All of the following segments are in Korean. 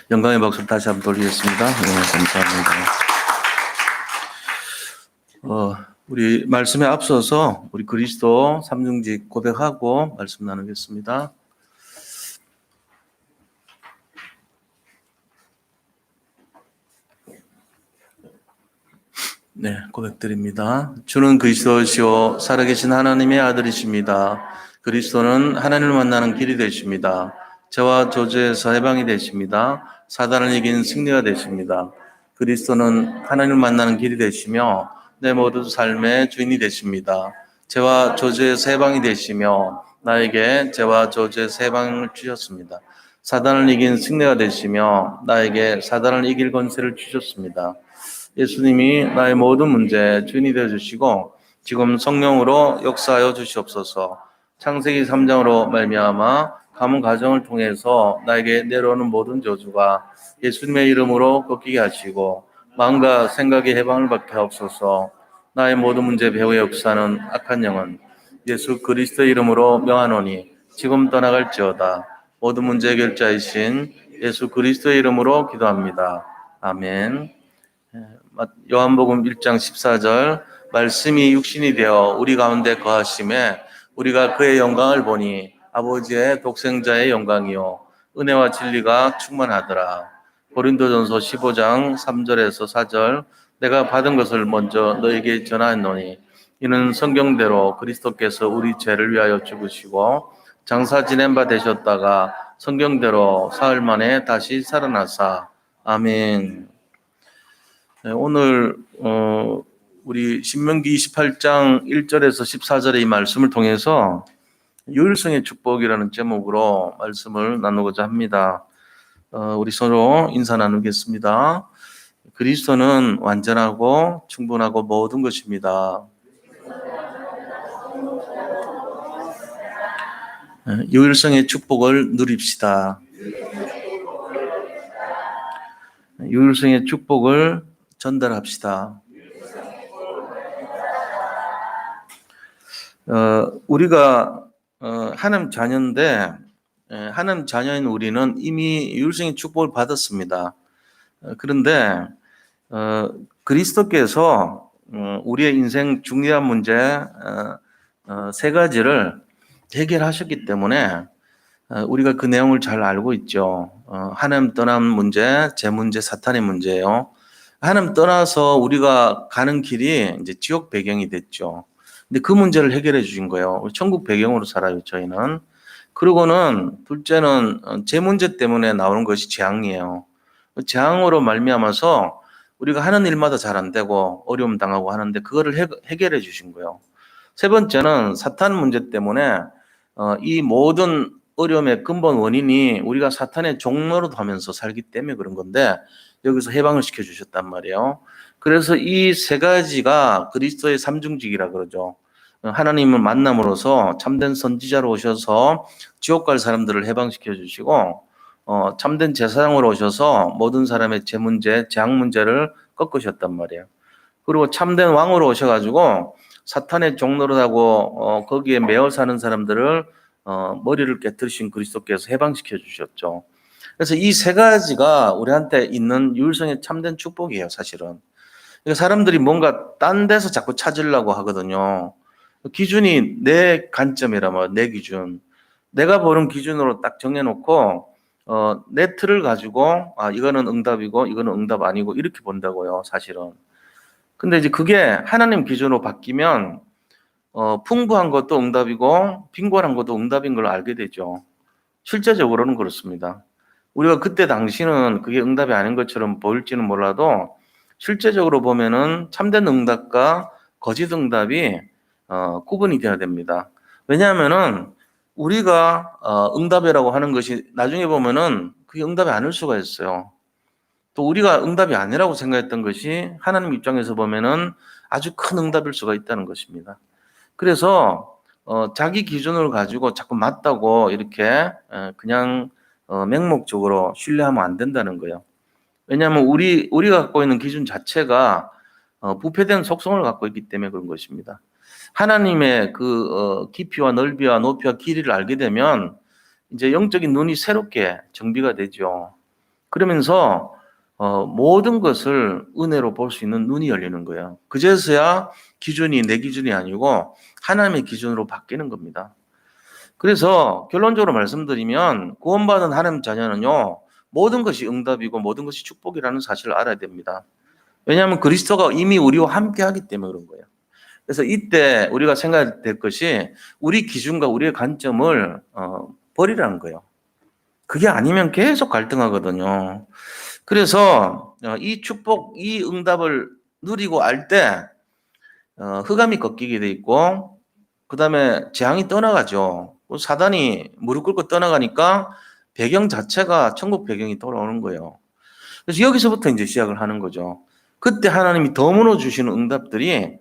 영광의 박수를 다시 한번 돌리겠습니다. 감사합니다. 우리 말씀에 앞서서 우리 그리스도 삼중직 고백하고 말씀 나누겠습니다. 네, 고백드립니다. 주는 그리스도시요 살아계신 하나님의 아들이십니다. 그리스도는 하나님을 만나는 길이 되십니다. 죄와 저주에서 해방이 되십니다. 사단을 이긴 승리가 되십니다. 그리스도는 하나님을 만나는 길이 되시며 내 모든 삶의 주인이 되십니다. 죄와 저주에서 해방이 되시며 나에게 죄와 저주에서 해방을 주셨습니다. 사단을 이긴 승리가 되시며 나에게 사단을 이길 권세를 주셨습니다. 예수님이 나의 모든 문제 주인이 되어주시고 지금 성령으로 역사하여 주시옵소서. 창세기 3장으로 말미암아 가문 가정을 통해서 나에게 내려오는 모든 저주가 예수님의 이름으로 꺾이게 하시고 마음과 생각의 해방을 받게 하옵소서. 나의 모든 문제 배후의 역사는 악한 영은 예수 그리스도의 이름으로 명하노니 지금 떠나갈지어다. 모든 문제 해결자이신 예수 그리스도의 이름으로 기도합니다. 아멘. 요한복음 1장 14절 말씀이 육신이 되어 우리 가운데 거하심에 우리가 그의 영광을 보니 아버지의 독생자의 영광이요 은혜와 진리가 충만하더라. 고린도전서 15장 3절에서 4절 내가 받은 것을 먼저 너에게 전하노니 이는 성경대로 그리스도께서 우리 죄를 위하여 죽으시고 장사 지낸 바 되셨다가 성경대로 사흘 만에 다시 살아나사. 아멘. 네, 오늘 우리 신명기 28장 1절에서 14절의 이 말씀을 통해서 유일성의 축복이라는 제목으로 말씀을 나누고자 합니다. 우리 서로 인사 나누겠습니다. 그리스도는 완전하고 충분하고 모든 것입니다. 유일성의 축복을 누립시다. 유일성의 축복을 전달합시다. 우리가 하나님 자녀인데 하나님 자녀인 우리는 이미 유일성의 축복을 받았습니다. 그런데 그리스도께서 우리의 인생 중요한 문제 세 가지를 해결하셨기 때문에 우리가 그 내용을 잘 알고 있죠. 하나님 떠난 문제, 제 문제, 사탄의 문제예요. 하나님 떠나서 우리가 가는 길이 이제 지옥 배경이 됐죠. 근데 그 문제를 해결해 주신 거예요. 천국 배경으로 살아요, 저희는. 그리고는 둘째는 제 문제 때문에 나오는 것이 재앙이에요. 재앙으로 말미암아서 우리가 하는 일마다 잘 안 되고 어려움 당하고 하는데 그거를 해결해 주신 거예요. 세 번째는 사탄 문제 때문에 이 모든 어려움의 근본 원인이 우리가 사탄의 종로로 하면서 살기 때문에 그런 건데 여기서 해방을 시켜주셨단 말이에요. 그래서 이 세 가지가 그리스도의 삼중직이라 그러죠. 하나님을 만남으로써 참된 선지자로 오셔서 지옥 갈 사람들을 해방시켜 주시고 참된 제사장으로 오셔서 모든 사람의 제 문제, 재앙 문제를 꺾으셨단 말이에요. 그리고 참된 왕으로 오셔가지고 사탄의 종노릇하고 거기에 매어 사는 사람들을 머리를 깨뜨리신 그리스도께서 해방시켜 주셨죠. 그래서 이 세 가지가 우리한테 있는 유일성의 참된 축복이에요, 사실은. 그러니까 사람들이 뭔가 딴 데서 자꾸 찾으려고 하거든요. 기준이 내 관점이라면 내 기준. 내가 보는 기준으로 딱 정해놓고 내 틀을 가지고 이거는 응답이고 이거는 응답 아니고 이렇게 본다고요, 사실은. 근데 이제 그게 하나님 기준으로 바뀌면 풍부한 것도 응답이고 빈곤한 것도 응답인 걸 알게 되죠. 실제적으로는 그렇습니다. 우리가 그때 당시는 그게 응답이 아닌 것처럼 보일지는 몰라도 실제적으로 보면은 참된 응답과 거짓 응답이 구분이 돼야 됩니다. 왜냐하면은 우리가 응답이라고 하는 것이 나중에 보면은 그게 응답이 아닐 수가 있어요. 또 우리가 응답이 아니라고 생각했던 것이 하나님 입장에서 보면은 아주 큰 응답일 수가 있다는 것입니다. 그래서 자기 기준을 가지고 자꾸 맞다고 이렇게 그냥 맹목적으로 신뢰하면 안 된다는 거예요. 왜냐하면 우리가 갖고 있는 기준 자체가 부패된 속성을 갖고 있기 때문에 그런 것입니다. 하나님의 그 깊이와 넓이와 높이와 길이를 알게 되면 이제 영적인 눈이 새롭게 정비가 되죠. 그러면서 모든 것을 은혜로 볼 수 있는 눈이 열리는 거예요. 그제서야 기준이 내 기준이 아니고 하나님의 기준으로 바뀌는 겁니다. 그래서 결론적으로 말씀드리면 구원받은 하나님 자녀는요, 모든 것이 응답이고 모든 것이 축복이라는 사실을 알아야 됩니다. 왜냐하면 그리스도가 이미 우리와 함께 하기 때문에 그런 거예요. 그래서 이때 우리가 생각해야 될 것이 우리 기준과 우리의 관점을 버리라는 거예요. 그게 아니면 계속 갈등하거든요. 그래서 이 축복, 이 응답을 누리고 알 때 흑암이 꺾이게 돼 있고 그 다음에 재앙이 떠나가죠. 사단이 무릎 꿇고 떠나가니까 배경 자체가 천국 배경이 돌아오는 거예요. 그래서 여기서부터 이제 시작을 하는 거죠. 그때 하나님이 덤으로 주시는 응답들이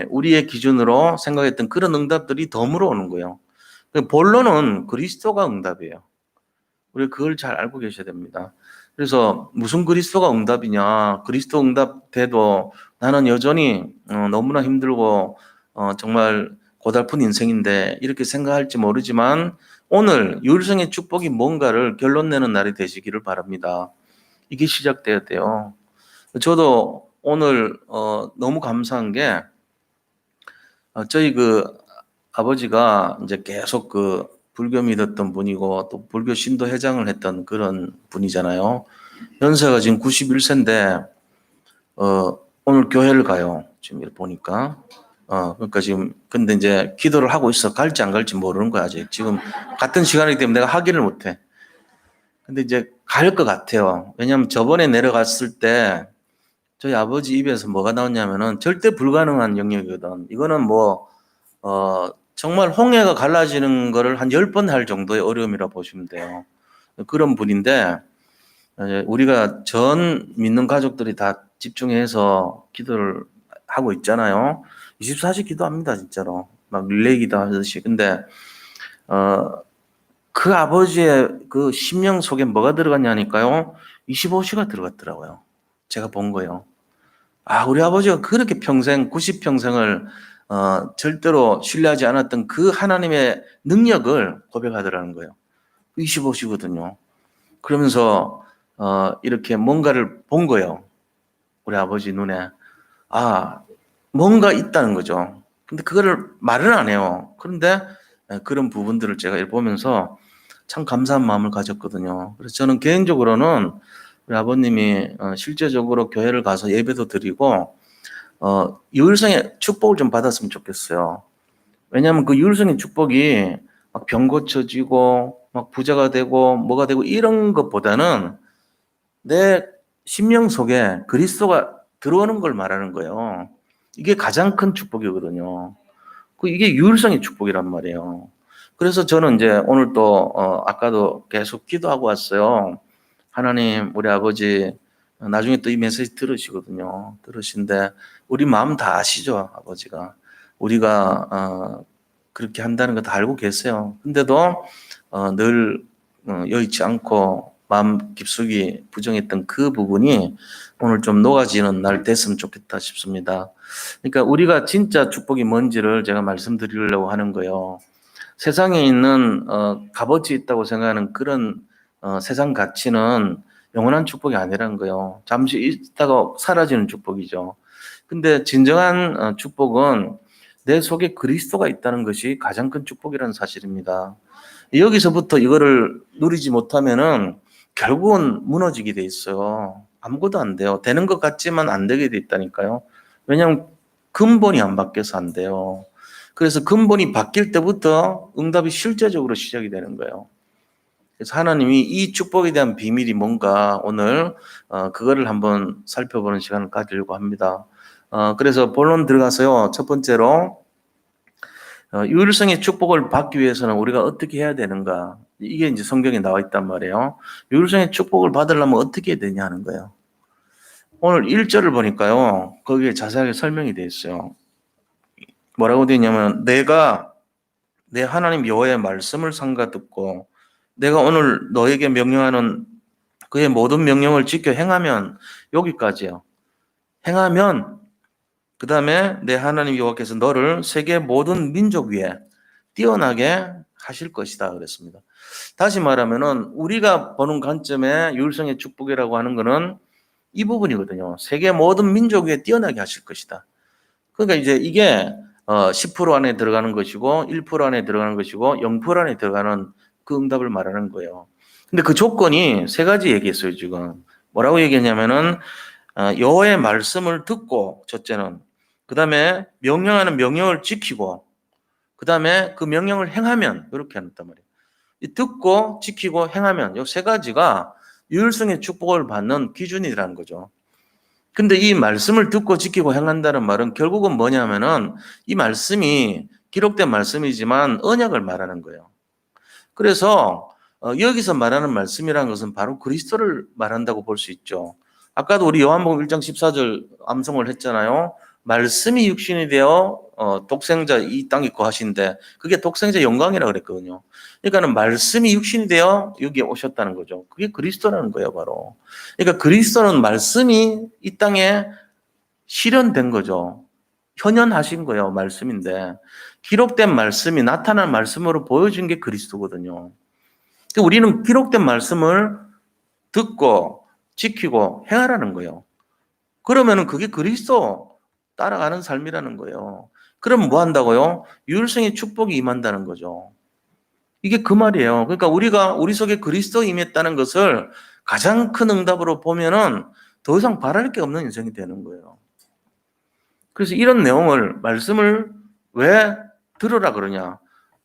우리의 기준으로 생각했던 그런 응답들이 덤으로 오는 거예요. 본론은 그리스도가 응답이에요. 우리 그걸 잘 알고 계셔야 됩니다. 그래서 무슨 그리스도가 응답이냐? 그리스도 응답돼도 나는 여전히 너무나 힘들고 정말 고달픈 인생인데 이렇게 생각할지 모르지만 오늘 유일성의 축복이 뭔가를 결론 내는 날이 되시기를 바랍니다. 이게 시작돼야 돼요. 저도 오늘 너무 감사한 게 저희 그 아버지가 이제 계속 그 불교 믿었던 분이고 또 불교 신도 회장을 했던 그런 분이잖아요. 연세가 지금 91세인데 오늘 교회를 가요. 지금 이렇게 보니까. 그러니까 지금 근데 이제 기도를 하고 있어. 갈지 안 갈지 모르는 거야 아직. 지금 같은 시간이기 때문에 내가 확인을 못 해. 근데 이제 갈 것 같아요. 왜냐하면 저번에 내려갔을 때 저희 아버지 입에서 뭐가 나왔냐면은 절대 불가능한 영역이거든. 이거는 뭐 정말 홍해가 갈라지는 거를 한 10번 할 정도의 어려움이라 보시면 돼요. 그런 분인데 우리가 전 믿는 가족들이 다 집중해서 기도를 하고 있잖아요. 24시 기도합니다, 진짜로. 막 릴레이 기도하듯이. 근데 그 아버지의 그 심령 속에 뭐가 들어갔냐니까요. 25시가 들어갔더라고요. 제가 본 거예요. 우리 아버지가 그렇게 평생 90평생을 절대로 신뢰하지 않았던 그 하나님의 능력을 고백하더라는 거예요. 25시거든요. 그러면서 이렇게 뭔가를 본 거예요. 우리 아버지 눈에. 뭔가 있다는 거죠. 근데 그거를 말은 안 해요. 그런데 그런 부분들을 제가 보면서 참 감사한 마음을 가졌거든요. 그래서 저는 개인적으로는 우리 아버님이 실제적으로 교회를 가서 예배도 드리고 유일성의 축복을 좀 받았으면 좋겠어요. 왜냐하면 그 유일성의 축복이 막 병 고쳐지고 막 부자가 되고 뭐가 되고 이런 것보다는 내 심령 속에 그리스도가 들어오는 걸 말하는 거예요. 이게 가장 큰 축복이거든요. 이게 유일성의 축복이란 말이에요. 그래서 저는 이제 오늘 또 아까도 계속 기도하고 왔어요. 하나님, 우리 아버지 나중에 또 이 메시지 들으시거든요. 들으신데 우리 마음 다 아시죠, 아버지가. 우리가 그렇게 한다는 거 다 알고 계세요. 근데도 늘 여의치 않고 마음 깊숙이 부정했던 그 부분이 오늘 좀 녹아지는 날 됐으면 좋겠다 싶습니다. 그러니까 우리가 진짜 축복이 뭔지를 제가 말씀드리려고 하는 거예요. 세상에 있는 값어치 있다고 생각하는 그런 세상 가치는 영원한 축복이 아니라는 거예요. 잠시 있다가 사라지는 축복이죠. 근데 진정한 축복은 내 속에 그리스도가 있다는 것이 가장 큰 축복이라는 사실입니다. 여기서부터 이거를 누리지 못하면은 결국은 무너지게 돼 있어요. 아무것도 안 돼요. 되는 것 같지만 안 되게 돼 있다니까요. 왜냐하면 근본이 안 바뀌어서 안 돼요. 그래서 근본이 바뀔 때부터 응답이 실제적으로 시작이 되는 거예요. 그래서 하나님이 이 축복에 대한 비밀이 뭔가 오늘 그거를 한번 살펴보는 시간을 가지려고 합니다. 그래서 본론 들어가서요. 첫 번째로 유일성의 축복을 받기 위해서는 우리가 어떻게 해야 되는가? 이게 이제 성경에 나와 있단 말이에요. 유일성의 축복을 받으려면 어떻게 해야 되냐 하는 거예요. 오늘 1절을 보니까요. 거기에 자세하게 설명이 되어 있어요. 뭐라고 되어 있냐면 내가 내 하나님 여호와의 말씀을 삼가 듣고 내가 오늘 너에게 명령하는 그의 모든 명령을 지켜 행하면 여기까지요. 행하면 그 다음에 내 하나님 여호와께서 너를 세계 모든 민족 위에 뛰어나게 하실 것이다 그랬습니다. 다시 말하면은 우리가 보는 관점의 유일성의 축복이라고 하는 것은 이 부분이거든요. 세계 모든 민족 위에 뛰어나게 하실 것이다. 그러니까 이제 이게 10% 안에 들어가는 것이고 1% 안에 들어가는 것이고 0% 안에 들어가는 그 응답을 말하는 거예요. 근데 그 조건이 세 가지 얘기했어요, 지금. 뭐라고 얘기했냐면은 여호와의 말씀을 듣고 첫째는 그다음에 명령하는 명령을 지키고 그다음에 그 명령을 행하면 이렇게 한단 말이에요. 이 듣고 지키고 행하면 이 세 가지가 유일성의 축복을 받는 기준이라는 거죠. 근데 이 말씀을 듣고 지키고 행한다는 말은 결국은 뭐냐면은 이 말씀이 기록된 말씀이지만 언약을 말하는 거예요. 그래서 여기서 말하는 말씀이라는 것은 바로 그리스도를 말한다고 볼 수 있죠. 아까도 우리 요한복음 1장 14절 암송을 했잖아요. 말씀이 육신이 되어 독생자 이 땅에 거하신데 그게 독생자 영광이라고 그랬거든요. 그러니까는 말씀이 육신이 되어 여기에 오셨다는 거죠. 그게 그리스도라는 거예요, 바로. 그러니까 그리스도는 말씀이 이 땅에 실현된 거죠. 현현하신 거예요, 말씀인데. 기록된 말씀이 나타난 말씀으로 보여준 게 그리스도거든요. 우리는 기록된 말씀을 듣고 지키고 행하라는 거예요. 그러면은 그게 그리스도 따라가는 삶이라는 거예요. 그럼 뭐 한다고요? 유일성의 축복이 임한다는 거죠. 이게 그 말이에요. 그러니까 우리가 우리 속에 그리스도 임했다는 것을 가장 큰 응답으로 보면은 더 이상 바랄 게 없는 인생이 되는 거예요. 그래서 이런 내용을 말씀을 왜 들으라 그러냐?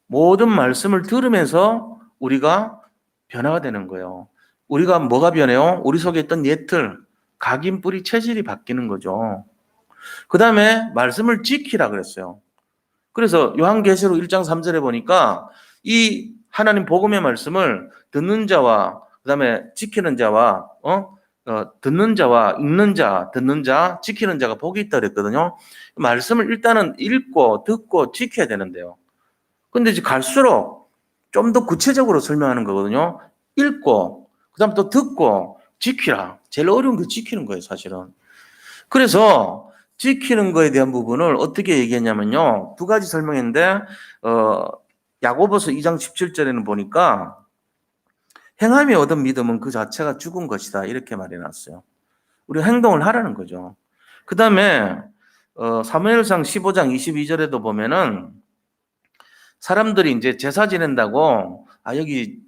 모든 말씀을 들으면서 우리가 변화가 되는 거예요. 우리가 뭐가 변해요? 우리 속에 있던 옛틀, 각인 뿌리 체질이 바뀌는 거죠. 그 다음에 말씀을 지키라 그랬어요. 그래서 요한계시록 1장 3절에 보니까 이 하나님 복음의 말씀을 듣는 자와 그 다음에 지키는 자와 듣는 자와 읽는 자, 듣는 자, 지키는 자가 복이 있다 그랬거든요. 말씀을 일단은 읽고 듣고 지켜야 되는데요. 근데 이제 갈수록 좀 더 구체적으로 설명하는 거거든요. 읽고 그다음 또 듣고 지키라. 제일 어려운 게 지키는 거예요, 사실은. 그래서 지키는 거에 대한 부분을 어떻게 얘기했냐면요. 두 가지 설명했는데 야고보서 2장 17절에는 보니까 행함이 얻은 믿음은 그 자체가 죽은 것이다. 이렇게 말해놨어요. 우리 행동을 하라는 거죠. 그 다음에 사무엘상 15장 22절에도 보면은 사람들이 이제 제사 지낸다고 여기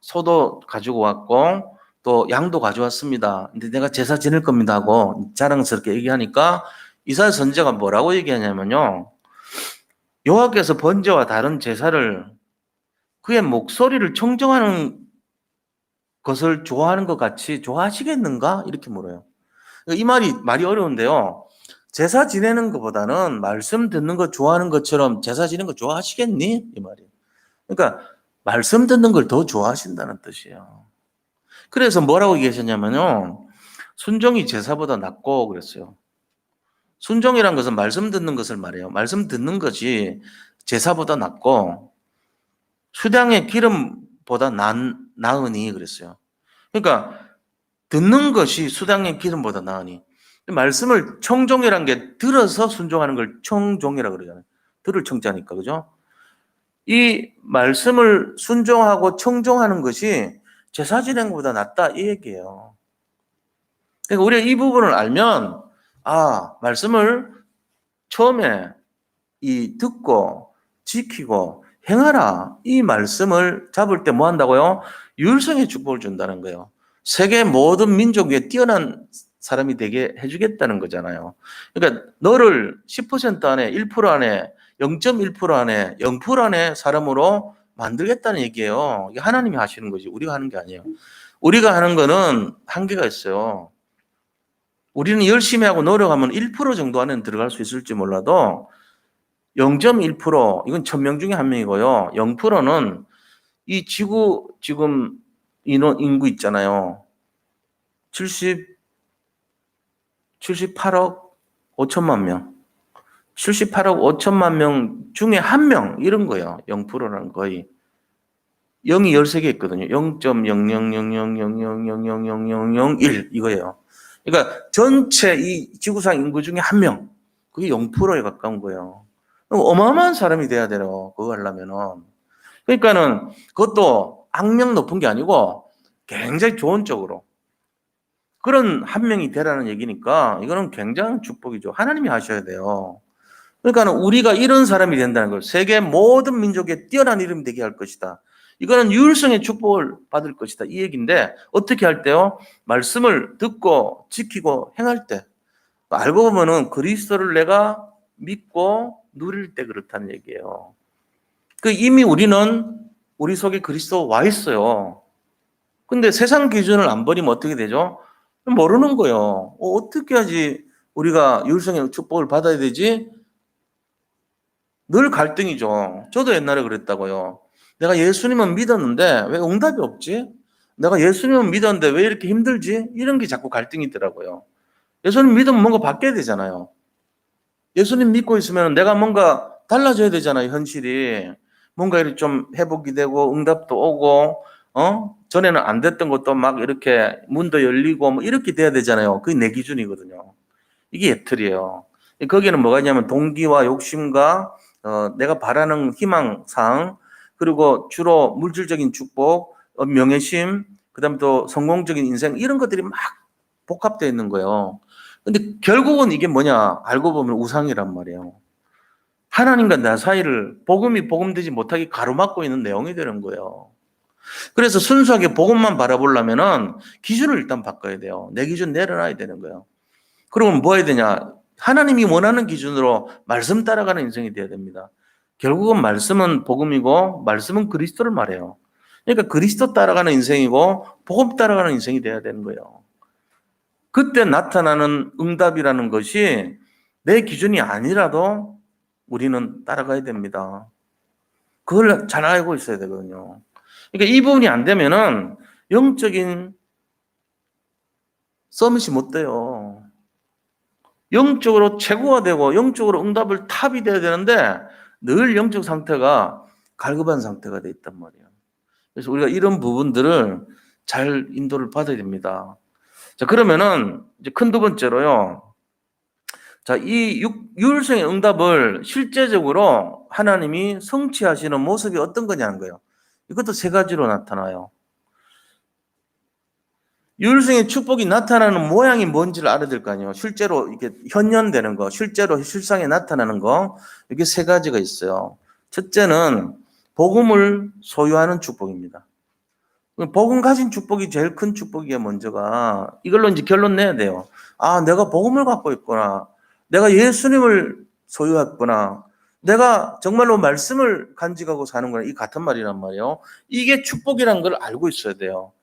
소도 가지고 왔고 또 양도 가져왔습니다. 근데 내가 제사 지낼 겁니다 하고 자랑스럽게 얘기하니까 이사야 선지자가 뭐라고 얘기하냐면요. 여호와께서 번제와 다른 제사를 그의 목소리를 청정하는 것을 좋아하는 것 같이 좋아하시겠는가? 이렇게 물어요. 이 말이 어려운데요. 제사 지내는 것보다는 말씀 듣는 거 좋아하는 것처럼 제사 지내는 거 좋아하시겠니? 이 말이에요. 그러니까 말씀 듣는 걸 더 좋아하신다는 뜻이에요. 그래서 뭐라고 얘기하셨냐면요. 순종이 제사보다 낫고 그랬어요. 순종이란 것은 말씀 듣는 것을 말해요. 말씀 듣는 것이 제사보다 낫고 수량의 기름보다 나으니 그랬어요. 그러니까 듣는 것이 수량의 기름보다 나으니 말씀을 청종이라는 게 들어서 순종하는 걸 청종이라고 그러잖아요. 들을 청자니까 그죠? 이 말씀을 순종하고 청종하는 것이 제사 지내는 것보다 낫다 이 얘기예요. 그러니까 우리가 이 부분을 알면 말씀을 처음에 이 듣고 지키고 행하라 이 말씀을 잡을 때 뭐 한다고요? 유일성의 축복을 준다는 거예요. 세계 모든 민족 위에 뛰어난 사람이 되게 해주겠다는 거잖아요. 그러니까 너를 10% 안에 1% 안에 0.1% 안에 0% 안에 사람으로 만들겠다는 얘기예요. 이게 하나님이 하시는 거지 우리가 하는 게 아니에요. 우리가 하는 거는 한계가 있어요. 우리는 열심히 하고 노력하면 1% 정도 안에는 들어갈 수 있을지 몰라도 0.1% 이건 1000명 중에 한 명이고요. 0%는 이 지구 지금 인구 있잖아요. 78억 5천만 명. 78억 5천만 명 중에 한 명 이런 거예요. 0%라는 거의. 0이 13개 있거든요. 0.00000000001 이거예요. 그러니까 전체 이 지구상 인구 중에 한 명. 그게 0%에 가까운 거예요. 어마어마한 사람이 돼야 돼요. 그거 하려면은. 그러니까는 그것도 악명 높은 게 아니고 굉장히 좋은 쪽으로 그런 한 명이 되라는 얘기니까 이거는 굉장한 축복이죠. 하나님이 하셔야 돼요. 그러니까는 우리가 이런 사람이 된다는 걸 세계 모든 민족에 뛰어난 이름이 되게 할 것이다. 이거는 유일성의 축복을 받을 것이다. 이 얘기인데 어떻게 할 때요? 말씀을 듣고 지키고 행할 때 알고 보면은 그리스도를 내가 믿고 누릴 때 그렇다는 얘기예요. 그 이미 우리는 우리 속에 그리스도 와 있어요. 근데 세상 기준을 안 버리면 어떻게 되죠? 모르는 거예요. 어떻게 하지 우리가 유일성의 축복을 받아야 되지? 늘 갈등이죠. 저도 옛날에 그랬다고요. 내가 예수님은 믿었는데 왜 응답이 없지? 내가 예수님은 믿었는데 왜 이렇게 힘들지? 이런 게 자꾸 갈등이 있더라고요. 예수님 믿으면 뭔가 바뀌어야 되잖아요. 예수님 믿고 있으면 내가 뭔가 달라져야 되잖아요, 현실이. 뭔가 이렇게 좀 회복이 되고 응답도 오고, 전에는 안 됐던 것도 막 이렇게 문도 열리고 뭐 이렇게 돼야 되잖아요. 그게 내 기준이거든요. 이게 예틀이에요. 거기에는 뭐가 있냐면 동기와 욕심과 내가 바라는 희망상 그리고 주로 물질적인 축복, 명예심, 그다음에 또 성공적인 인생 이런 것들이 막 복합되어 있는 거예요. 근데 결국은 이게 뭐냐? 알고 보면 우상이란 말이에요. 하나님과 나 사이를 복음이 복음되지 못하게 가로막고 있는 내용이 되는 거예요. 그래서 순수하게 복음만 바라보려면은 기준을 일단 바꿔야 돼요. 내 기준 내려놔야 되는 거예요. 그러면 뭐 해야 되냐? 하나님이 원하는 기준으로 말씀 따라가는 인생이 되어야 됩니다. 결국은 말씀은 복음이고 말씀은 그리스도를 말해요. 그러니까 그리스도 따라가는 인생이고 복음 따라가는 인생이 되어야 되는 거예요. 그때 나타나는 응답이라는 것이 내 기준이 아니라도 우리는 따라가야 됩니다. 그걸 잘 알고 있어야 되거든요. 그러니까 이 부분이 안 되면은 영적인 서밋이 못 돼요. 영적으로 최고가 되고 영적으로 응답을 탑이 돼야 되는데 늘 영적 상태가 갈급한 상태가 돼 있단 말이에요. 그래서 우리가 이런 부분들을 잘 인도를 받아야 됩니다. 자, 그러면은 이제 큰 두 번째로요. 자, 이 유일성의 응답을 실제적으로 하나님이 성취하시는 모습이 어떤 거냐는 거예요. 이것도 세 가지로 나타나요. 유일성의 축복이 나타나는 모양이 뭔지를 알아야 될 거 아니에요. 실제로 이게 현현되는 거, 실제로 실상에 나타나는 거, 이게 세 가지가 있어요. 첫째는 복음을 소유하는 축복입니다. 복음 가진 축복이 제일 큰 축복이에요, 먼저가. 이걸로 이제 결론 내야 돼요. 아, 내가 복음을 갖고 있구나. 내가 예수님을 소유했구나. 내가 정말로 말씀을 간직하고 사는구나. 이 같은 말이란 말이에요. 이게 축복이란 걸 알고 있어야 돼요.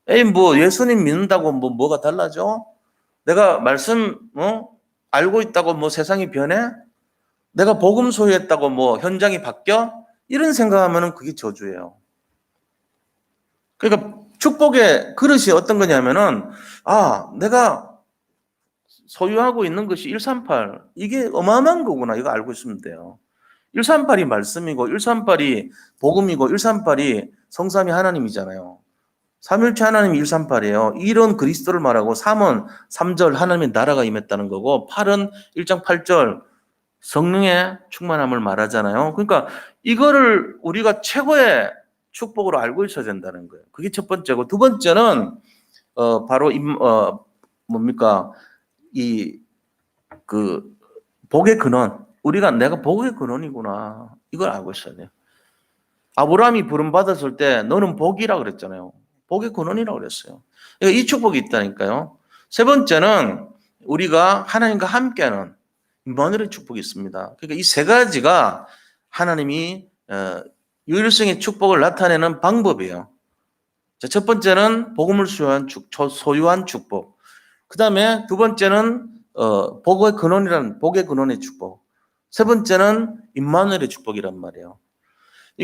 에이, 뭐, 예수님 믿는다고 뭐가 달라져? 내가 말씀, 알고 있다고 뭐 세상이 변해? 내가 복음 소유했다고 뭐 현장이 바뀌어? 이런 생각하면은 그게 저주예요. 그러니까 축복의 그릇이 어떤 거냐면은, 아, 내가 소유하고 있는 것이 138. 이게 어마어마한 거구나. 이거 알고 있으면 돼요. 138이 말씀이고, 138이 복음이고, 138이 성삼위 하나님이잖아요. 삼일체 하나님이 138이에요. 1은 그리스도를 말하고 3은 3절 하나님의 나라가 임했다는 거고 8은 1장 8절 성령의 충만함을 말하잖아요. 그러니까 이거를 우리가 최고의 축복으로 알고 있어야 된다는 거예요. 그게 첫 번째고 두 번째는 바로 뭡니까 이 그 복의 근원. 우리가 내가 복의 근원이구나. 이걸 알고 있어야 돼요. 아브라함이 부름 받았을 때 너는 복이라 그랬잖아요. 복의 근원이라고 그랬어요. 그러니까 이 축복이 있다니까요. 세 번째는 우리가 하나님과 함께하는 임마누엘의 축복이 있습니다. 그러니까 이 세 가지가 하나님이 유일성의 축복을 나타내는 방법이에요. 자, 첫 번째는 복음을 소유한 축복. 그 다음에 두 번째는 복의 근원이라는 복의 근원의 축복. 세 번째는 임마누엘의 축복이란 말이에요.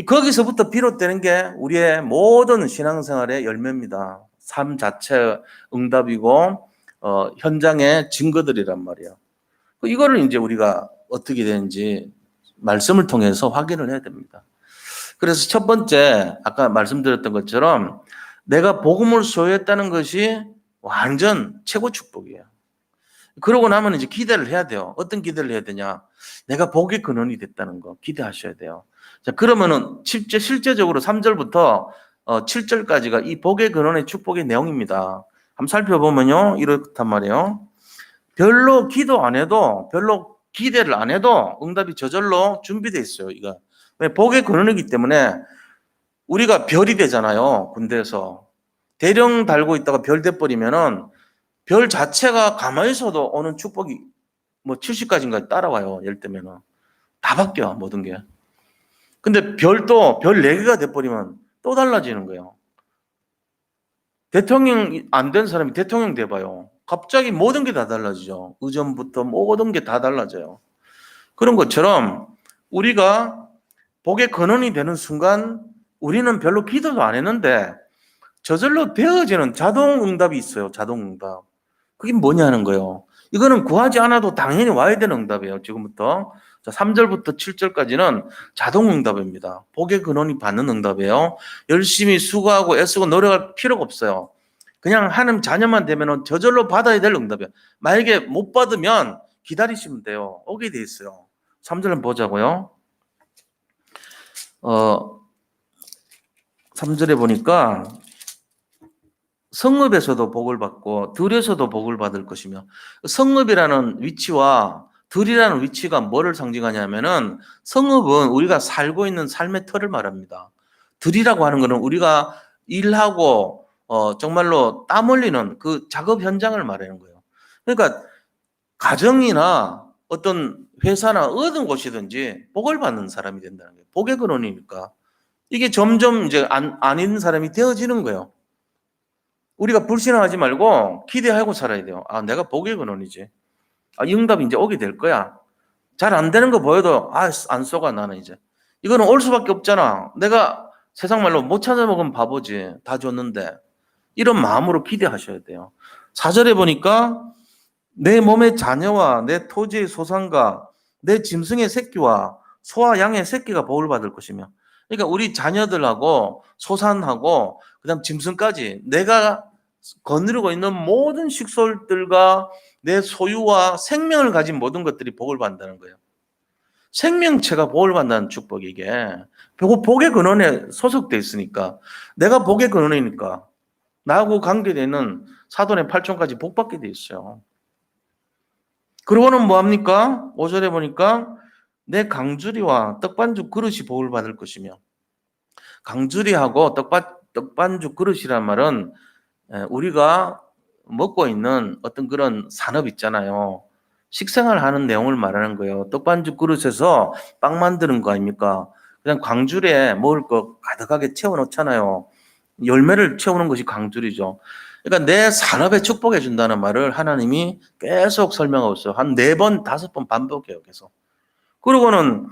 거기서부터 비롯되는 게 우리의 모든 신앙생활의 열매입니다. 삶 자체 응답이고 현장의 증거들이란 말이에요. 이거를 이제 우리가 어떻게 되는지 말씀을 통해서 확인을 해야 됩니다. 그래서 첫 번째 아까 말씀드렸던 것처럼 내가 복음을 소유했다는 것이 완전 최고 축복이에요. 그러고 나면 이제 기대를 해야 돼요. 어떤 기대를 해야 되냐? 내가 복의 근원이 됐다는 거 기대하셔야 돼요. 자, 그러면은 실제적으로 3절부터 7절까지가 이 복의 근원의 축복의 내용입니다. 한번 살펴보면요. 이렇단 말이에요. 별로 기도 안 해도, 별로 기대를 안 해도 응답이 저절로 준비되어 있어요. 이거. 왜? 복의 근원이기 때문에 우리가 별이 되잖아요. 군대에서. 대령 달고 있다가 별 돼버리면은 별 자체가 가만히 있어도 오는 축복이 뭐 70까지인가 따라와요. 열 때면은. 다 바뀌어, 모든 게. 근데 별도 별 4개가 돼버리면 또 달라지는 거예요. 대통령 안 된 사람이 대통령 돼봐요. 갑자기 모든 게 다 달라지죠. 의전부터 모든 게 다 달라져요. 그런 것처럼 우리가 복의 근원이 되는 순간 우리는 별로 기도도 안 했는데 저절로 되어지는 자동 응답이 있어요. 자동 응답. 그게 뭐냐는 거예요. 이거는 구하지 않아도 당연히 와야 되는 응답이에요. 지금부터. 자, 3절부터 7절까지는 자동 응답입니다. 복의 근원이 받는 응답이에요. 열심히 수고하고 애쓰고 노력할 필요가 없어요. 그냥 하는 자녀만 되면 저절로 받아야 될 응답이에요. 만약에 못 받으면 기다리시면 돼요. 오게 돼 있어요. 3절 한번 보자고요. 3절에 보니까 성읍에서도 복을 받고 들에서도 복을 받을 것이며, 성읍이라는 위치와 들이라는 위치가 뭐를 상징하냐면은 성읍은 우리가 살고 있는 삶의 터를 말합니다. 들이라고 하는 것은 우리가 일하고 정말로 땀 흘리는 그 작업 현장을 말하는 거예요. 그러니까 가정이나 어떤 회사나 어떤 곳이든지 복을 받는 사람이 된다는 거예요. 복의 근원이니까 이게 점점 이제 안 있는 사람이 되어지는 거예요. 우리가 불신앙하지 말고 기대하고 살아야 돼요. 아, 내가 복의 근원이지. 아, 이 응답이 이제 오게 될 거야. 잘 안 되는 거 보여도 안 쏘가 나는 이제. 이거는 올 수밖에 없잖아. 내가 세상 말로 못 찾아먹으면 바보지. 다 줬는데. 이런 마음으로 기대하셔야 돼요. 4절에 보니까 내 몸의 자녀와 내 토지의 소산과 내 짐승의 새끼와 소와 양의 새끼가 복을 받을 것이며, 그러니까 우리 자녀들하고 소산하고 그다음 짐승까지 내가 거느리고 있는 모든 식솔들과 내 소유와 생명을 가진 모든 것들이 복을 받는다는 거예요. 생명체가 복을 받는다는 축복이 이게 복의 근원에 소속돼 있으니까, 내가 복의 근원이니까 나하고 관계되는 사돈의 8촌까지 복 받게 돼 있어요. 그러고는 뭐합니까? 5절에 보니까 내 강주리와 떡반죽 그릇이 복을 받을 것이며, 강주리하고 떡반죽 그릇이란 말은 우리가 먹고 있는 어떤 그런 산업 있잖아요. 식생활 하는 내용을 말하는 거예요. 떡반죽 그릇에서 빵 만드는 거 아닙니까? 그냥 광주리에 먹을 거 가득하게 채워놓잖아요. 열매를 채우는 것이 광주리죠. 그러니까 내 산업에 축복해 준다는 말을 하나님이 계속 설명하고 있어요. 한 4번, 5번 반복해요, 계속. 그리고는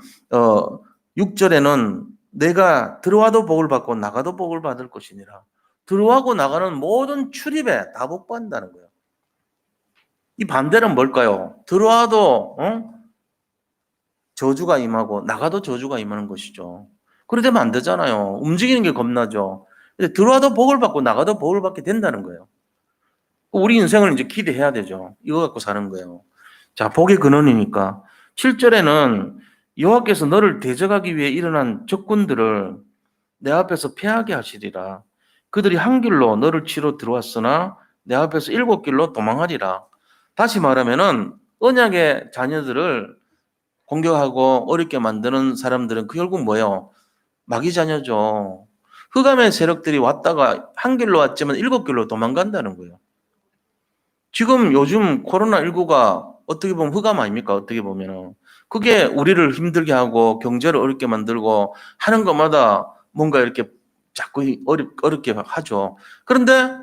6절에는 내가 들어와도 복을 받고 나가도 복을 받을 것이니라. 들어가고 나가는 모든 출입에 다 복 받는다는 거예요. 이 반대는 뭘까요? 들어와도 저주가 임하고 나가도 저주가 임하는 것이죠. 그러되면 안 되잖아요. 움직이는 게 겁나죠. 들어와도 복을 받고 나가도 복을 받게 된다는 거예요. 우리 인생을 이제 기대해야 되죠. 이거 갖고 사는 거예요. 자, 복의 근원이니까 7절에는 여호와께서 너를 대적하기 위해 일어난 적군들을 내 앞에서 패하게 하시리라. 그들이 한 길로 너를 치러 들어왔으나 내 앞에서 7길로 도망하리라. 다시 말하면은 언약의 자녀들을 공격하고 어렵게 만드는 사람들은 그 결국 뭐예요? 마귀 자녀죠. 흑암의 세력들이 왔다가 한 길로 왔지만 7길로 도망간다는 거예요. 지금 요즘 코로나19가 어떻게 보면 흑암 아닙니까? 어떻게 보면은. 그게 우리를 힘들게 하고 경제를 어렵게 만들고 하는 것마다 뭔가 이렇게 자꾸 어렵게 하죠. 그런데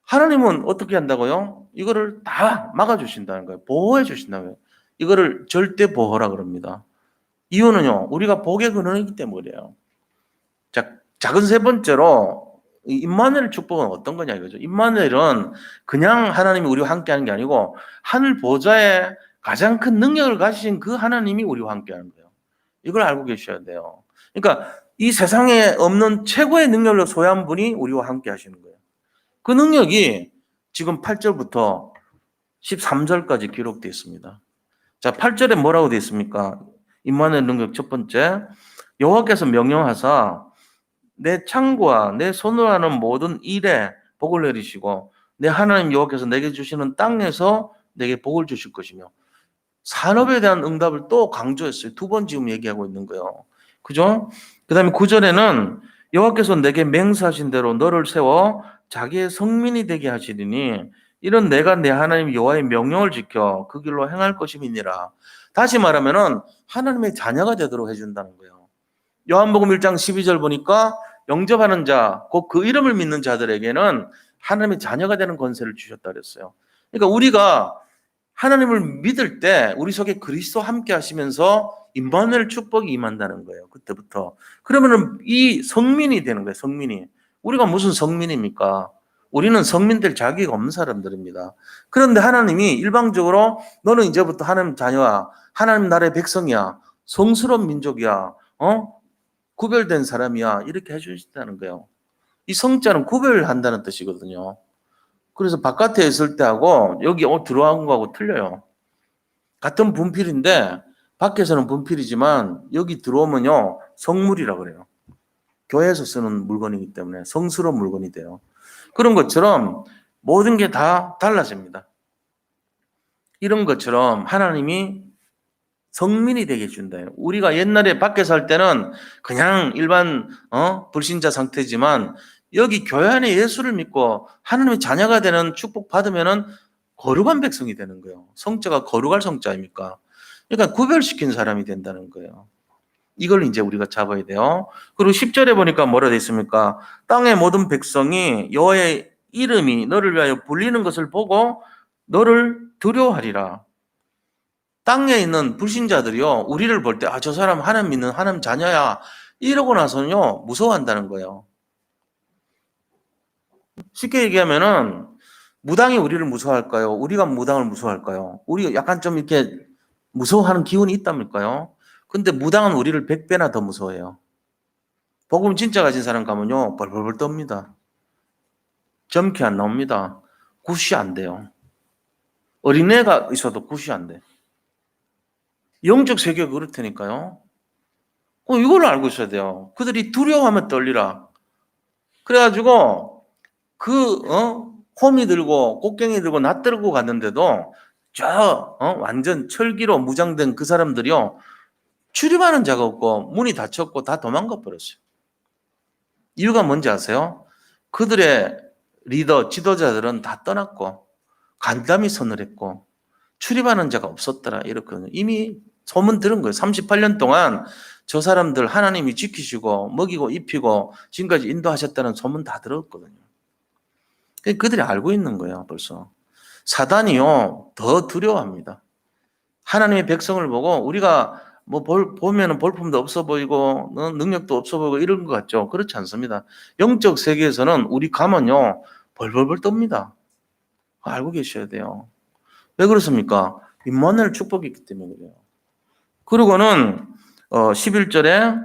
하나님은 어떻게 한다고요? 이거를 다 막아주신다는 거예요. 보호해 주신다는 거예요. 이거를 절대 보호라 그럽니다. 이유는요, 우리가 복의 근원이기 때문이에요. 자, 작은 세 번째로 임마누엘 축복은 어떤 거냐 이거죠. 임마누엘은 그냥 하나님이 우리와 함께하는 게 아니고 하늘 보좌에 가장 큰 능력을 가지신 그 하나님이 우리와 함께하는 거예요. 이걸 알고 계셔야 돼요. 그러니까 이 세상에 없는 최고의 능력을 소유한 분이 우리와 함께 하시는 거예요. 그 능력이 지금 8절부터 13절까지 기록되어 있습니다. 자, 8절에 뭐라고 되어 있습니까? 임마누엘 능력 첫 번째, 여호와께서 명령하사 내 창과 내 손으로 하는 모든 일에 복을 내리시고 내 하나님 여호와께서 내게 주시는 땅에서 내게 복을 주실 것이며, 산업에 대한 응답을 또 강조했어요. 두 번 지금 얘기하고 있는 거예요. 그죠? 그 다음에 9절에는 여호와께서 내게 맹세하신 대로 너를 세워 자기의 성민이 되게 하시리니 이런 내가 내 하나님 여호와의 명령을 지켜 그 길로 행할 것임이니라. 다시 말하면은 하나님의 자녀가 되도록 해준다는 거예요. 요한복음 1장 12절 보니까 영접하는 자, 곧 그 이름을 믿는 자들에게는 하나님의 자녀가 되는 권세를 주셨다 그랬어요. 그러니까 우리가 하나님을 믿을 때 우리 속에 그리스도 함께 하시면서 임마누엘 축복이 임한다는 거예요. 그때부터. 그러면은 이 성민이 되는 거예요. 성민이. 우리가 무슨 성민입니까? 우리는 성민 될 자격이 없는 사람들입니다. 그런데 하나님이 일방적으로 너는 이제부터 하나님 자녀야, 하나님 나라의 백성이야, 성스러운 민족이야, 구별된 사람이야, 이렇게 해주신다는 거예요. 이 성자는 구별한다는 뜻이거든요. 그래서 바깥에 있을 때하고 여기 들어온 거하고 틀려요. 같은 분필인데 밖에서는 분필이지만 여기 들어오면요 성물이라 그래요. 교회에서 쓰는 물건이기 때문에 성스러운 물건이 돼요. 그런 것처럼 모든 게 다 달라집니다. 이런 것처럼 하나님이 성민이 되게 해준다. 우리가 옛날에 밖에 살 때는 그냥 일반 불신자 상태지만 여기 교회 안에 예수를 믿고 하나님의 자녀가 되는 축복 받으면은 거룩한 백성이 되는 거예요. 성자가 거룩할 성자입니까? 그러니까 구별시킨 사람이 된다는 거예요. 이걸 이제 우리가 잡아야 돼요. 그리고 10절에 보니까 뭐라 되어 있습니까? 땅의 모든 백성이 여호와의 이름이 너를 위하여 불리는 것을 보고 너를 두려워하리라. 땅에 있는 불신자들이요, 우리를 볼 때, 저 사람 하나님 믿는 하나님 자녀야, 이러고 나서는요, 무서워한다는 거예요. 쉽게 얘기하면은, 무당이 우리를 무서워할까요? 우리가 무당을 무서워할까요? 우리가 약간 좀 이렇게 무서워하는 기운이 있답니까요? 근데 무당은 우리를 100배나 더 무서워해요. 복음 진짜 가진 사람 가면요, 벌벌벌 떱니다. 점괘 안 나옵니다. 굿이 안 돼요. 어린애가 있어도 굿이 안 돼. 영적 세계가 그렇다니까요. 이걸 알고 있어야 돼요. 그들이 두려워하면 떨리라. 그래가지고 호미 들고 꽃갱이 들고 낫 들고 갔는데도 완전 철기로 무장된 그 사람들이요, 출입하는 자가 없고 문이 닫혔고 다 도망가 버렸어요. 이유가 뭔지 아세요? 그들의 리더, 지도자들은 다 떠났고 간담이 서늘했고 출입하는 자가 없었더라, 이렇거든요. 이미 소문 들은 거예요. 38년 동안 저 사람들 하나님이 지키시고 먹이고 입히고 지금까지 인도하셨다는 소문 다 들었거든요. 그들이 알고 있는 거예요, 벌써. 사단이요, 더 두려워합니다. 하나님의 백성을 보고 우리가 보면은 볼품도 없어 보이고 능력도 없어 보이고 이런 것 같죠? 그렇지 않습니다. 영적 세계에서는 우리 가면요, 벌벌벌 떱니다. 알고 계셔야 돼요. 왜 그렇습니까? 임마누엘 축복이 있기 때문에 그래요. 그리고는 11절에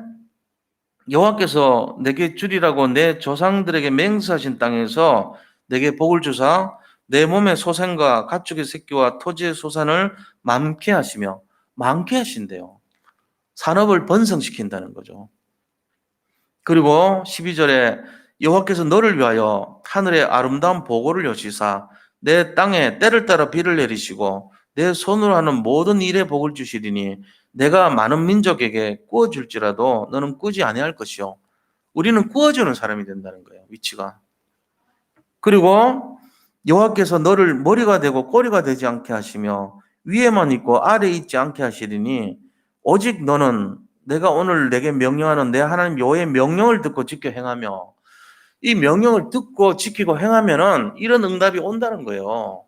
여호와께서 내게 주리라고 내 조상들에게 맹세하신 땅에서 내게 복을 주사 내 몸의 소생과 가축의 새끼와 토지의 소산을 많게 하시며, 많게 하신대요. 산업을 번성시킨다는 거죠. 그리고 12절에 여호와께서 너를 위하여 하늘의 아름다운 보고를 여시사 내 땅에 때를 따라 비를 내리시고 내 손으로 하는 모든 일에 복을 주시리니 내가 많은 민족에게 구워줄지라도 너는 꾸지 아니할 것이요. 우리는 구워주는 사람이 된다는 거예요, 위치가. 그리고 여호와께서 너를 머리가 되고 꼬리가 되지 않게 하시며 위에만 있고 아래에 있지 않게 하시리니 오직 너는 내가 오늘 내게 명령하는 내 하나님 여호와의 명령을 듣고 지켜 행하며, 이 명령을 듣고 지키고 행하면은 이런 응답이 온다는 거예요.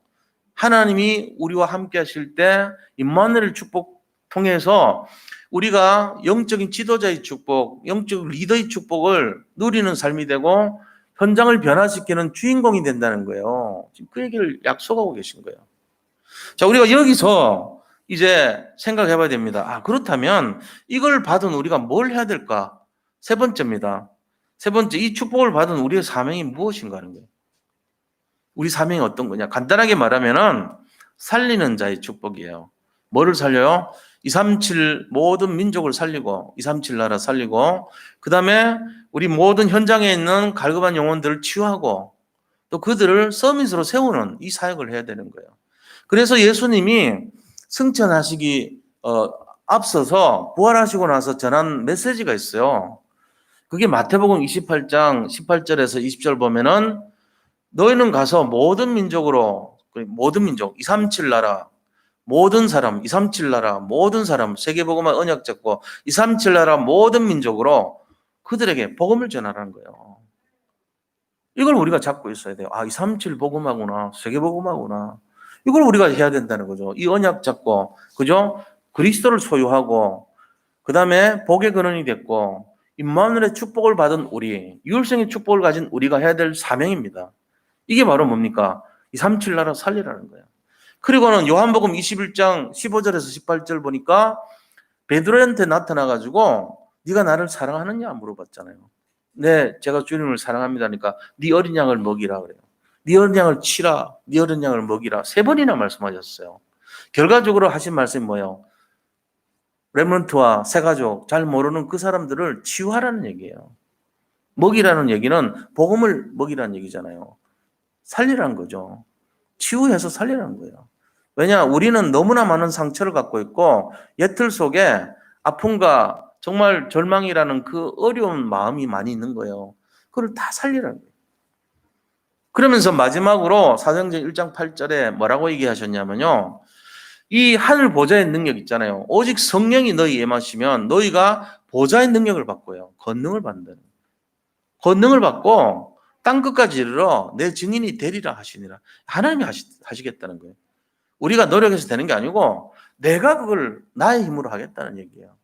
하나님이 우리와 함께 하실 때 임마누엘 축복 통해서 우리가 영적인 지도자의 축복, 영적 리더의 축복을 누리는 삶이 되고 현장을 변화시키는 주인공이 된다는 거예요. 지금 그 얘기를 약속하고 계신 거예요. 자, 우리가 여기서 이제 생각해 봐야 됩니다. 그렇다면 이걸 받은 우리가 뭘 해야 될까? 세 번째입니다. 세 번째, 이 축복을 받은 우리의 사명이 무엇인가 하는 거예요. 우리 사명이 어떤 거냐? 간단하게 말하면은 살리는 자의 축복이에요. 뭐를 살려요? 237 모든 민족을 살리고 237 나라 살리고 그 다음에 우리 모든 현장에 있는 갈급한 영혼들을 치유하고 또 그들을 서밋으로 세우는 이 사역을 해야 되는 거예요. 그래서 예수님이 승천하시기 앞서서 부활하시고 나서 전한 메시지가 있어요. 그게 마태복음 28장 18절에서 20절 보면은 너희는 가서 모든 민족으로 모든 민족 237 나라 모든 사람 237 나라 모든 사람 세계복음화 언약 잡고 237 나라 모든 민족으로 그들에게 복음을 전하라는 거예요. 이걸 우리가 잡고 있어야 돼요. 아, 237 복음하구나. 세계복음하구나. 이걸 우리가 해야 된다는 거죠. 이 언약 잡고 그죠? 그리스도를 소유하고 그다음에 복의 근원이 됐고 임마누엘의 축복을 받은 우리 유일성의 축복을 가진 우리가 해야 될 사명입니다. 이게 바로 뭡니까? 237 나라 살리라는 거예요. 그리고는 요한복음 21장 15절에서 18절 보니까 베드로한테 나타나가지고 네가 나를 사랑하느냐 물어봤잖아요. 네, 제가 주님을 사랑합니다 하니까 네 어린 양을 먹이라 그래요. 네 어린 양을 치라. 네 어린 양을 먹이라. 3번이나 말씀하셨어요. 결과적으로 하신 말씀이 뭐예요? 렘넌트와 새가족 잘 모르는 그 사람들을 치유하라는 얘기예요. 먹이라는 얘기는 복음을 먹이라는 얘기잖아요. 살리라는 거죠. 치유해서 살리라는 거예요. 왜냐? 우리는 너무나 많은 상처를 갖고 있고 예틀 속에 아픔과 정말 절망이라는 그 어려운 마음이 많이 있는 거예요. 그걸 다 살리라는 거예요. 그러면서 마지막으로 사도행전 1장 8절에 뭐라고 얘기하셨냐면요. 이 하늘 보좌의 능력 있잖아요. 오직 성령이 너희 임하시면 너희가 보좌의 능력을 받고요. 권능을 받는다는 거예요. 권능을 받고 땅끝까지 이르러 내 증인이 되리라 하시니라. 하나님이 하시겠다는 거예요. 우리가 노력해서 되는 게 아니고 내가 그걸 나의 힘으로 하겠다는 얘기예요.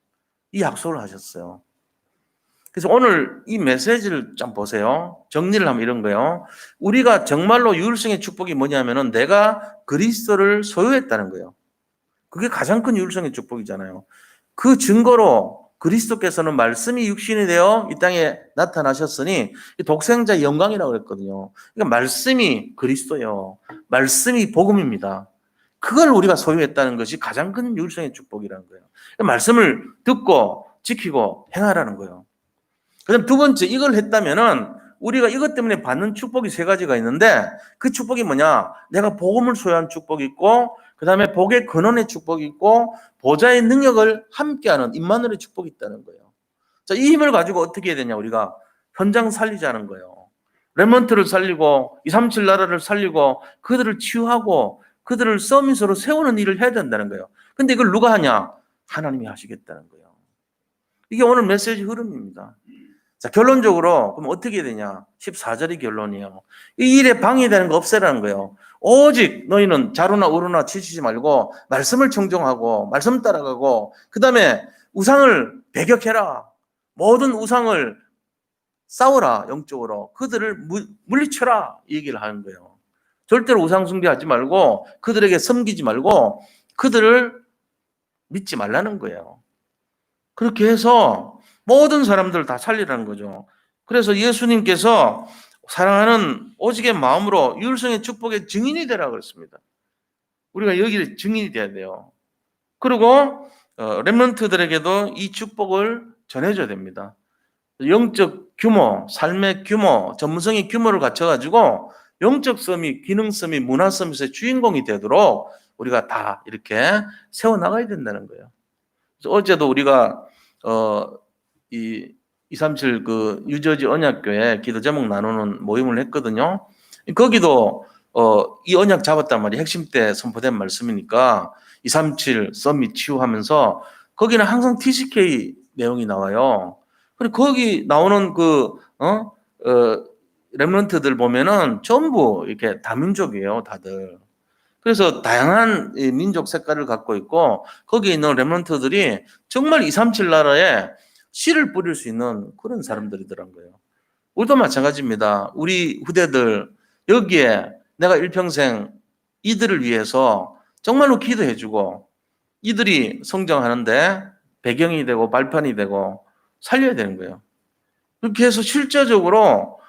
이 약속을 하셨어요. 그래서 오늘 이 메시지를 좀 보세요. 정리를 하면 이런 거예요. 우리가 정말로 유일성의 축복이 뭐냐면은 내가 그리스도를 소유했다는 거예요. 그게 가장 큰 유일성의 축복이잖아요. 그 증거로 그리스도께서는 말씀이 육신이 되어 이 땅에 나타나셨으니 독생자의 영광이라고 그랬거든요. 그러니까 말씀이 그리스도예요. 말씀이 복음입니다. 그걸 우리가 소유했다는 것이 가장 큰 유일성의 축복이라는 거예요. 그러니까 말씀을 듣고 지키고 행하라는 거예요. 그다음 두 번째, 이걸 했다면은 우리가 이것 때문에 받는 축복이 3가지가 있는데 그 축복이 뭐냐? 내가 복음을 소유한 축복이 있고 그다음에 복의 근원의 축복이 있고 보좌의 능력을 함께하는 임마누엘의 축복이 있다는 거예요. 자, 이 힘을 가지고 어떻게 해야 되냐? 우리가 현장 살리자는 거예요. 렘넌트를 살리고 237 나라를 살리고 그들을 치유하고 그들을 서밋으로 세우는 일을 해야 된다는 거예요. 근데 이걸 누가 하냐? 하나님이 하시겠다는 거예요. 이게 오늘 메시지 흐름입니다. 자, 결론적으로 그럼 어떻게 해야 되냐? 14절이 결론이에요. 이 일에 방해되는 거 없애라는 거예요. 오직 너희는 자루나 우루나 치시지 말고 말씀을 청종하고 말씀 따라가고 그 다음에 우상을 배격해라. 모든 우상을 싸워라. 영적으로. 그들을 물리쳐라. 이 얘기를 하는 거예요. 절대로 우상 숭배하지 말고 그들에게 섬기지 말고 그들을 믿지 말라는 거예요. 그렇게 해서 모든 사람들을 다 살리라는 거죠. 그래서 예수님께서 사랑하는 오직의 마음으로 유일성의 축복의 증인이 되라고 그랬습니다. 우리가 여기 증인이 돼야 돼요. 그리고 렘넌트들에게도 이 축복을 전해줘야 됩니다. 영적 규모, 삶의 규모, 전문성의 규모를 갖춰가지고 영적 서밋, 기능 서밋, 문화 서밋의 주인공이 되도록 우리가 다 이렇게 세워나가야 된다는 거예요. 그래서 어제도 우리가 이 237 그 유저지 언약교회 기도 제목 나누는 모임을 했거든요. 거기도 이 언약 잡았단 말이에요. 핵심 때 선포된 말씀이니까 237 서밋 치유하면서 거기는 항상 TCK 내용이 나와요. 그리고 거기 나오는 렘넌트들 보면은 전부 이렇게 다민족이에요, 다들. 그래서 다양한 민족 색깔을 갖고 있고 거기에 있는 렘넌트들이 정말 237 나라에 씨를 뿌릴 수 있는 그런 사람들이더란 거예요. 우리도 마찬가지입니다. 우리 후대들 여기에 내가 일평생 이들을 위해서 정말로 기도해주고 이들이 성장하는데 배경이 되고 발판이 되고 살려야 되는 거예요. 그렇게 해서 실제적으로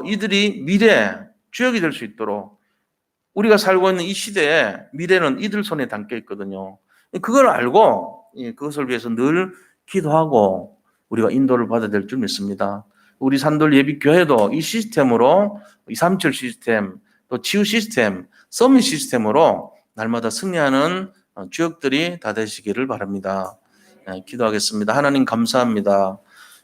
이들이 미래 주역이 될 수 있도록 우리가 살고 있는 이 시대에 미래는 이들 손에 담겨 있거든요. 그걸 알고 그것을 위해서 늘 기도하고 우리가 인도를 받아야 될 줄 믿습니다. 우리 산돌 예비교회도 이 시스템으로 237 시스템, 또 치유 시스템, 서밋 시스템으로 날마다 승리하는 주역들이 다 되시기를 바랍니다. 기도하겠습니다. 하나님 감사합니다.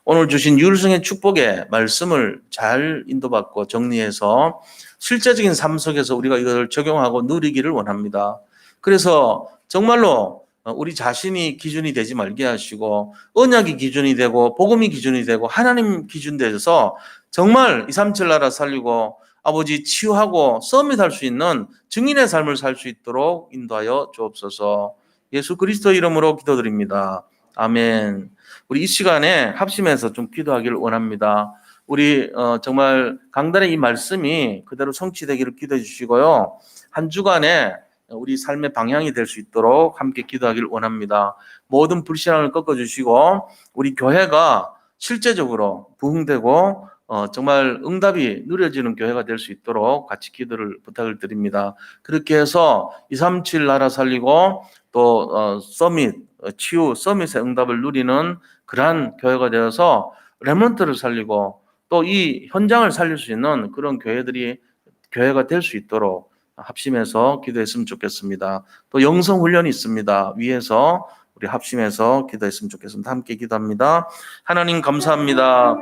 오늘 주신 유일성의 축복의 말씀을 잘 인도받고 정리해서 실제적인 삶 속에서 우리가 이걸 적용하고 누리기를 원합니다. 그래서 정말로 우리 자신이 기준이 되지 말게 하시고 언약이 기준이 되고 복음이 기준이 되고 하나님 기준 되어서 정말 237 나라 살리고 아버지 치유하고 서밋할 수 있는 증인의 삶을 살 수 있도록 인도하여 주옵소서. 예수 그리스도 이름으로 기도드립니다. 아멘. 우리 이 시간에 합심해서 좀 기도하기를 원합니다. 우리 정말 강단의 이 말씀이 그대로 성취되기를 기도해 주시고요. 한 주간에 우리 삶의 방향이 될 수 있도록 함께 기도하기를 원합니다. 모든 불신앙을 꺾어주시고 우리 교회가 실제적으로 부흥되고 정말 응답이 누려지는 교회가 될 수 있도록 같이 기도를 부탁을 드립니다. 그렇게 해서 237 나라 살리고 또 서밋, 치유 서밋의 응답을 누리는 그러한 교회가 되어서 렘넌트를 살리고 또 이 현장을 살릴 수 있는 그런 교회가 될 수 있도록 합심해서 기도했으면 좋겠습니다. 또 영성 훈련이 있습니다. 위에서 우리 합심해서 기도했으면 좋겠습니다. 함께 기도합니다. 하나님 감사합니다.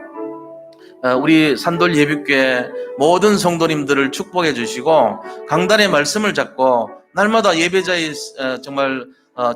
우리 산돌 예비교회 모든 성도님들을 축복해 주시고 강단의 말씀을 잡고 날마다 예배자의 정말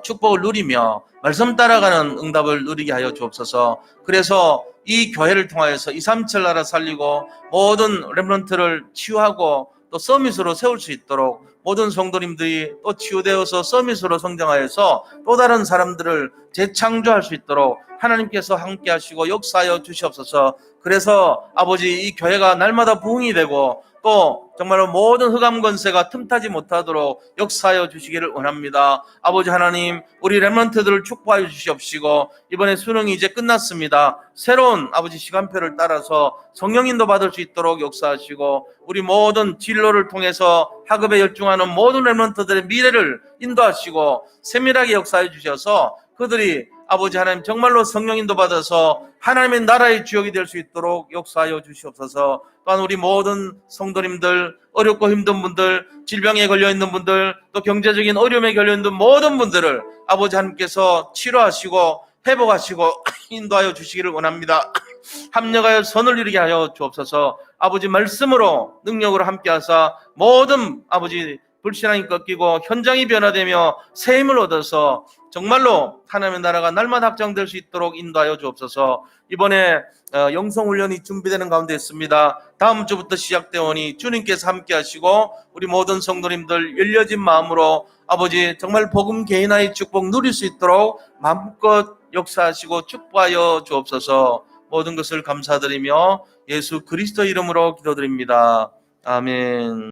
축복을 누리며 말씀 따라가는 응답을 누리게 하여 주옵소서. 그래서 이 교회를 통하여서 237 나라 살리고 모든 렘넌트를 치유하고 또 서밋으로 세울 수 있도록 모든 성도님들이 또 치유되어서 서밋으로 성장하여서 또 다른 사람들을 재창조할 수 있도록 하나님께서 함께 하시고 역사하여 주시옵소서. 그래서 아버지 이 교회가 날마다 부흥이 되고 또 정말로 모든 흑암 권세가 틈타지 못하도록 역사하여 주시기를 원합니다. 아버지 하나님, 우리 렘넌트들을 축복하여 주시옵시고 이번에 수능이 이제 끝났습니다. 새로운 아버지 시간표를 따라서 성령인도 받을 수 있도록 역사하시고 우리 모든 진로를 통해서 학업에 열중하는 모든 렘넌트들의 미래를 인도하시고 세밀하게 역사해 주셔서 그들이 아버지 하나님 정말로 성령인도 받아서 하나님의 나라의 주역이 될 수 있도록 역사하여 주시옵소서. 또한 우리 모든 성도님들, 어렵고 힘든 분들, 질병에 걸려있는 분들, 또 경제적인 어려움에 걸려있는 모든 분들을 아버지 하나님께서 치료하시고 회복하시고 인도하여 주시기를 원합니다. 합력하여 선을 이루게 하여 주옵소서. 아버지 말씀으로 능력으로 함께하사 모든 아버지 불신앙이 꺾이고 현장이 변화되며 새 힘을 얻어서 정말로 하나님의 나라가 날마다 확장될 수 있도록 인도하여 주옵소서. 이번에 영성훈련이 준비되는 가운데 있습니다. 다음 주부터 시작되오니 주님께서 함께 하시고 우리 모든 성도님들 열려진 마음으로 아버지 정말 복음 개인화의 축복 누릴 수 있도록 마음껏 역사하시고 축복하여 주옵소서. 모든 것을 감사드리며 예수 그리스도 이름으로 기도드립니다. 아멘.